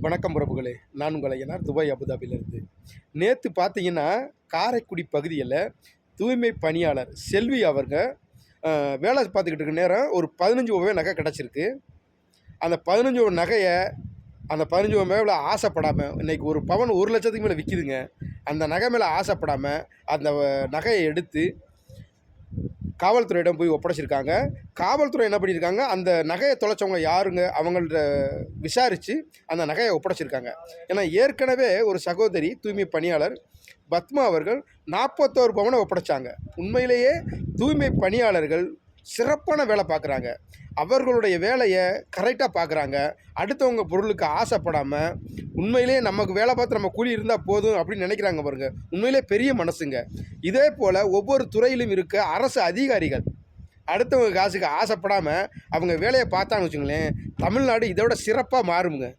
வணக்கம் உறவுகளே, நான் உங்கள் ஐயனார் துபாய் அபுதாபியிலிருந்து. நேற்று பார்த்தீங்கன்னா, காரைக்குடி பகுதியில் தூய்மை பணியாளர் செல்வி அவங்க வேலை பார்த்துக்கிட்டு இருக்க நேரம் ஒரு 15 பவுன் நகை கிடச்சிருக்கு. அந்த 15 பவுன் நகையை அந்த 15 பவுன் மேலே ஆசைப்படாமல், இன்றைக்கி ஒரு பவன் 1,00,000க்கு மேலே விற்கிதுங்க. அந்த நகை மேலே ஆசைப்படாமல் அந்த நகையை எடுத்து காவல்துறையிடம் போய் ஒப்படைச்சிருக்காங்க. காவல்துறை என்ன பண்ணியிருக்காங்க, அந்த நகையை தொலைச்சவங்க யாருங்க அவங்கள்ட்ட விசாரித்து அந்த நகையை ஒப்படைச்சிருக்காங்க. ஏன்னா ஏற்கனவே ஒரு சகோதரி தூய்மை பணியாளர் பத்மா அவர்கள் 41 பவுனை ஒப்படைச்சாங்க. உண்மையிலேயே தூய்மை பணியாளர்கள் சிறப்பான வேலை பார்க்குறாங்க. அவர்களுடைய வேலையை கரெக்டாக பார்க்குறாங்க. அடுத்தவங்க பொருளுக்கு ஆசைப்படாமல் உண்மையிலே நமக்கு வேலை பார்த்து நம்ம கூலி இருந்தால் போதும் அப்படின்னு நினைக்கிறாங்க பாருங்க. உண்மையிலே பெரிய மனசுங்க. இதே போல் ஒவ்வொரு துறையிலும் இருக்க அரசு அதிகாரிகள் அடுத்தவங்க காசுக்கு ஆசைப்படாமல் அவங்க வேலையை பார்த்தான்னு வச்சுங்களேன், தமிழ்நாடு இதோட சிறப்பாக மாறுமுங்க.